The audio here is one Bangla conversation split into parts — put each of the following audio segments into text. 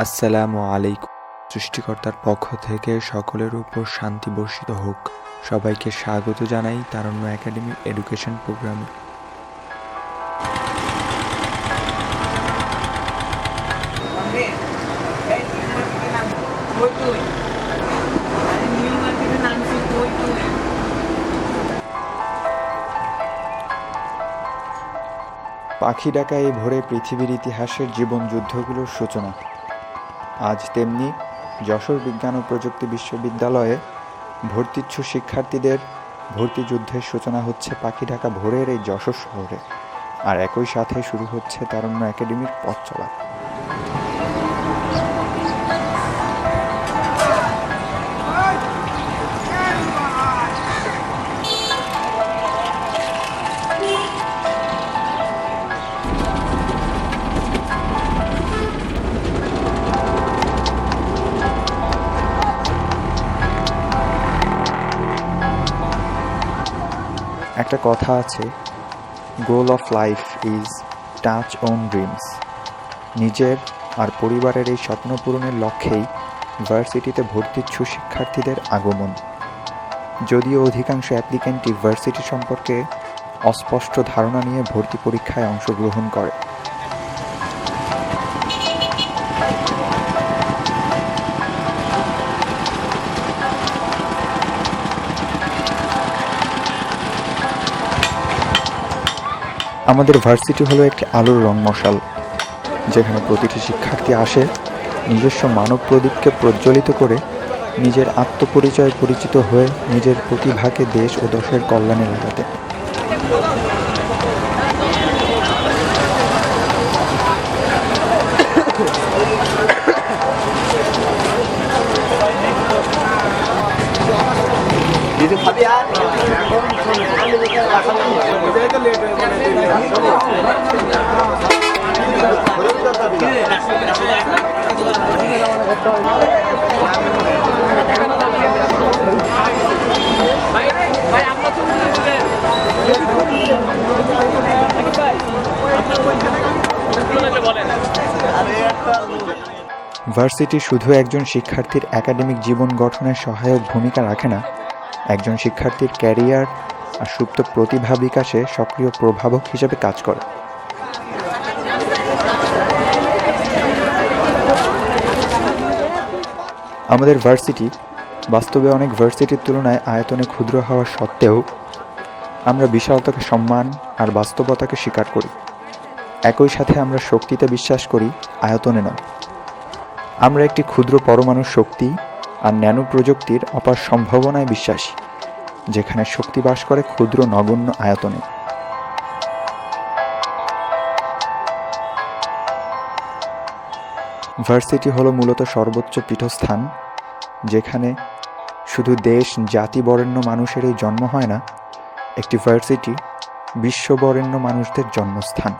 আসসালামু আলাইকুম। সৃষ্টিকর্তার পক্ষ থেকে সকলের উপর শান্তি বর্ষিত হোক। সবাইকে স্বাগত জানাই তারুণ্য একাডেমি এডুকেশন প্রোগ্রামে। পাখি ডাকা এই ভোরে পৃথিবীর ইতিহাসের জীবন যুদ্ধগুলোর সূচনা। আজ তেমনি যশোর বিজ্ঞান ও প্রযুক্তি বিশ্ববিদ্যালয়ে ভর্তিচ্ছু শিক্ষার্থীদের ভর্তি যুদ্ধের সূচনা হচ্ছে পাখি ডাকা ভোরের এই যশোর শহরে। আর একই সাথে শুরু হচ্ছে তারুণ্য একাডেমির পথ চলা। একটা কথা আছে, goal of life is touch on dreams. নিজের আর পরিবারের এই স্বপ্ন পূরণের লক্ষ্যেই ভার্সিটিতে ভর্তিচ্ছু শিক্ষার্থীদের আগমন। যদিও অধিকাংশ অ্যাপ্লিক্যান্টই ভার্সিটি সম্পর্কে অস্পষ্ট ধারণা নিয়ে ভর্তি পরীক্ষায় অংশগ্রহণ করে। আমাদের ভার্সিটি হলো একটি আলোর রংমশাল, যেখানে প্রতিটি শিক্ষার্থী আসে নিজস্ব মানব প্রদীপকে প্রজ্বলিত করে নিজের আত্মপরিচয় পরিচিত হয়ে নিজের প্রতিভাকে দেশ ও দেশের কল্যাণে লাগাতে। ভার্সিটি শুধু একজন শিক্ষার্থীর একাডেমিক জীবন গঠনের সহায়ক ভূমিকা রাখে না, একজন শিক্ষার্থীর ক্যারিয়ার আর সুপ্ত প্রতিভা বিকাশে সক্রিয় প্রভাবক হিসেবে কাজ করে। আমাদের ভার্সিটি বাস্তবে অনেক ভার্সিটির তুলনায় আয়তনে ক্ষুদ্র হওয়া সত্ত্বেও আমরা বিশালতাকে সম্মান আর বাস্তবতাকে স্বীকার করি। একই সাথে আমরা শক্তিতে বিশ্বাস করি, আয়তনে নয়। আমরা একটি ক্ষুদ্র পরমাণুর শক্তি আর ন্যানো প্রযুক্তির অপার সম্ভাবনায় বিশ্বাসী, যেখানে শক্তি বাস করে ক্ষুদ্র নগণ্য আয়তনে। ভার্সিটি হলো মূলত সর্বোচ্চ পীঠস্থান, যেখানে শুধু দেশ জাতি বরেণ্য মানুষেরই জন্ম হয় না, একটি ভার্সিটি বিশ্ববরেণ্য মানুষদের জন্মস্থান।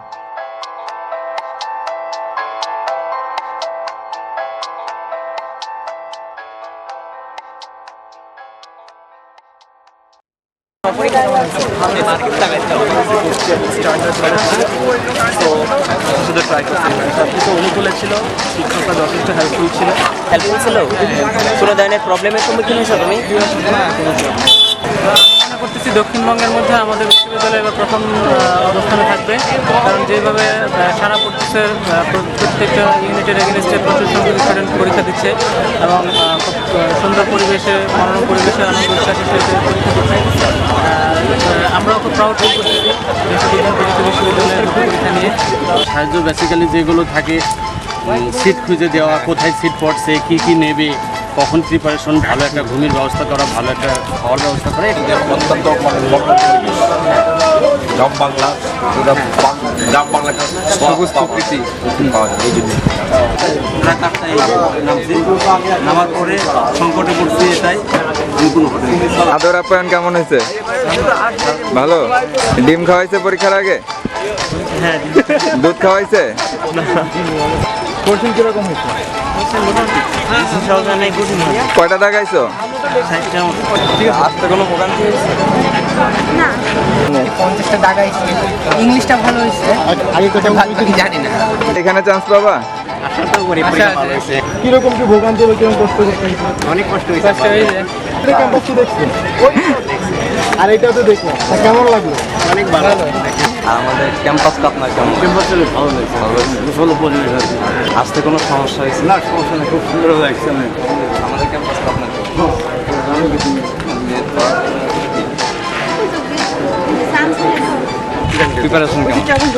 অনুকূলে ছিল, শিক্ষকরা যথেষ্ট হেল্পফুল ছিল। কোনো ধরনের প্রবলেমের সম্মুখীন হয়েছো তুমি? মনে করতেছি দক্ষিণবঙ্গের মধ্যে আমাদের বিশ্ববিদ্যালয় এবার প্রথম অবস্থানে থাকবে, কারণ যেভাবে সারা পড়তেছে প্রত্যেকটা ইউনিটের এগেনস্টে প্রচুর সংখ্যক স্টুডেন্ট পরীক্ষা দিচ্ছে এবং খুব সুন্দর পরিবেশে, মনোরম পরিবেশে, আনন্দ উচ্ছ্বাসের সাথে পরীক্ষা দিচ্ছে। আমরাও খুব প্রাউড ফিল করতেছি বিশ্ববিদ্যালয়ের পরীক্ষা নিয়ে। সাহায্য বেসিক্যালি যেগুলো থাকে, সিট খুঁজে দেওয়া, কোথায় সিট পড়ছে, কী কী নেবে, কখন প্রিপারেশন, ভালো একটা ঘুমের ব্যবস্থা করা, ভালো একটা খাওয়ার ব্যবস্থা করা, অত্যন্ত গ্রাম বাংলা, গ্রাম বাংলা সবুজ প্রকৃতি পাওয়া যায়। এই জন্য নামার পরে সংকটে পড়ছি, এটাই আদর আপ্যায়ন কেমন হয়েছে? ভালো। ডিম খাওয়াইছে পরীক্ষার আগে? হ্যাঁ। দুধ খাওয়াইছে? কোচিং কিরকম হয়েছে? কয়টা দেখাইছো? আসতে কোনো ভোগান্তি হয়েছে? না, 50টা দাগাইছি। ইংলিশটা ভালো হয়েছে, আগে কোথাও জানি না। এখানে চান্স পাবা? তো করি পরীক্ষা ভালো হয়েছে। কিরকম কি ভোগান্তি বা কিরকম কষ্ট করতে অনেক কষ্ট হয়েছে। কষ্ট হয়েছে। ক্যাম্পাসটি দেখছেন আর এটাও তো দেখলাম তা কেমন লাগলো? অনেক ভালো। আমাদের ক্যাম্পাসটা আপনার কেমন? ক্যাম্পাস চলে ভালো লাগছে। ভালো পরিবেশ আছে। আসতে কোনো সমস্যা হয়েছে? না, সমস্যা নেই, খুব সুন্দর লাগছে। আমাদের ক্যাম্পাসটা আপনার কেমন? প্রিপারেশন কেমন?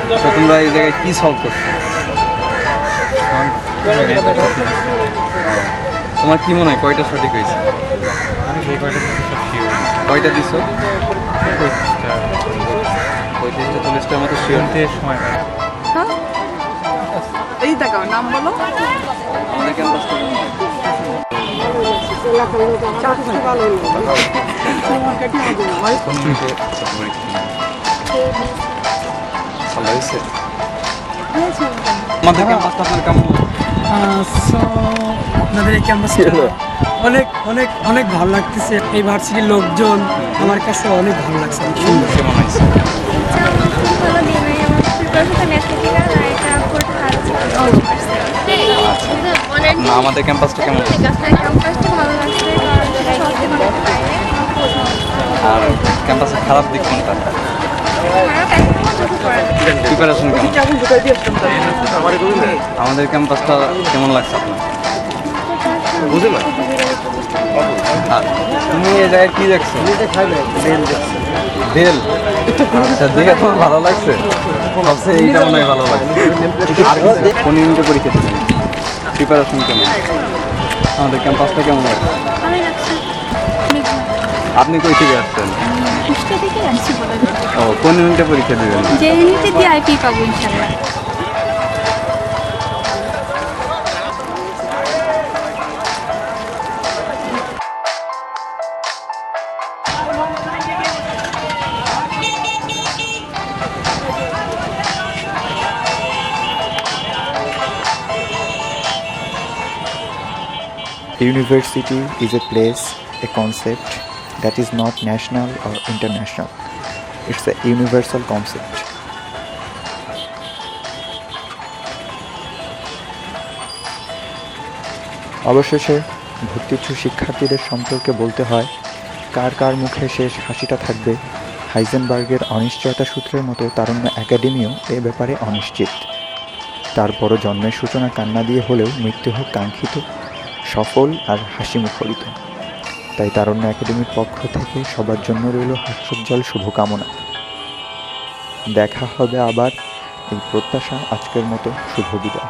তো তোমরা এই জায়গায় কি সলভ করছো? তোমার কি মনে হয় কয়টা সঠিক হয়েছে? কয়টা দিছো? 35-40টার মতো শিওর। এই দেখাও নাম বলো। আমাদের ক্যাম্পাসটা কেমন? ভালো হয়েছে? আমাদের ক্যাম্পাসটা আপনার কেমন? আপনাদের এই ক্যাম্পাসটা অনেক অনেক অনেক ভালো লাগতেছে। এই ভার্সিটির লোকজন আমার কাছে অনেক ভালো লাগছে, অনেক সুন্দর। কেমন হয়েছে? ভালো দিন নাই আমার প্রিপারেশন আছে কিনা না এটা পড়তে অনেক না, আমাদের ক্যাম্পাসটা কেমন? ক্যাম্পাসটা ভালো লাগছে কারণ সত্যি অনেক বাইরে আর ক্যাম্পাসের খারাপ দিক কোনটা? খারাপ এখন চোখে পড়ে প্রিপারেশন কেমন? আমাদের ক্যাম্পাসটা কেমন লাগছে আপনার? আর তুমি এই জায়গায় কি দেখছো? বেল। আচ্ছা, দেখে তোমার ভালো লাগছে? সবচেয়ে এইটা মনে হয় ভালো লাগছে। কোন ইউনিটে পরীক্ষা দিলেন? প্রিপারেশন কেমন? আমাদের ক্যাম্পাসটা কেমন লাগছে? ভালো লাগছে আপনি কই থেকে আসছেন? কুষ্টিয়া থেকে আসছি বলে ও, কোন ইউনিটে পরীক্ষা দিবেন? যে ইউনিটে দিয়ে আইপি পাবো ইনশাআল্লাহ। University is a place, a concept that is not national or international. It's a universal concept. অবশেষে ভর্তিচ্ছু শিক্ষার্থীদের সম্পর্কে বলতে হয়, কার কার মুখে শেষ হাসিটা থাকবে। হাইজেনবার্গের অনিশ্চয়তা সূত্রের মতো তারুণ্য একাডেমিও এ ব্যাপারে অনিশ্চিত। তারপরও জন্মের সূচনা কান্না দিয়ে হলেও মৃত্যু হোক কাঙ্ক্ষিত, সফল আর হাসি মুখরিত। তাই তারুণ্য একাডেমির পক্ষ থেকে সবার জন্য রইল হাস্যোজ্জ্বল শুভকামনা। দেখা হবে আবার, এই প্রত্যাশা আজকের মতো শুভ বিদায়।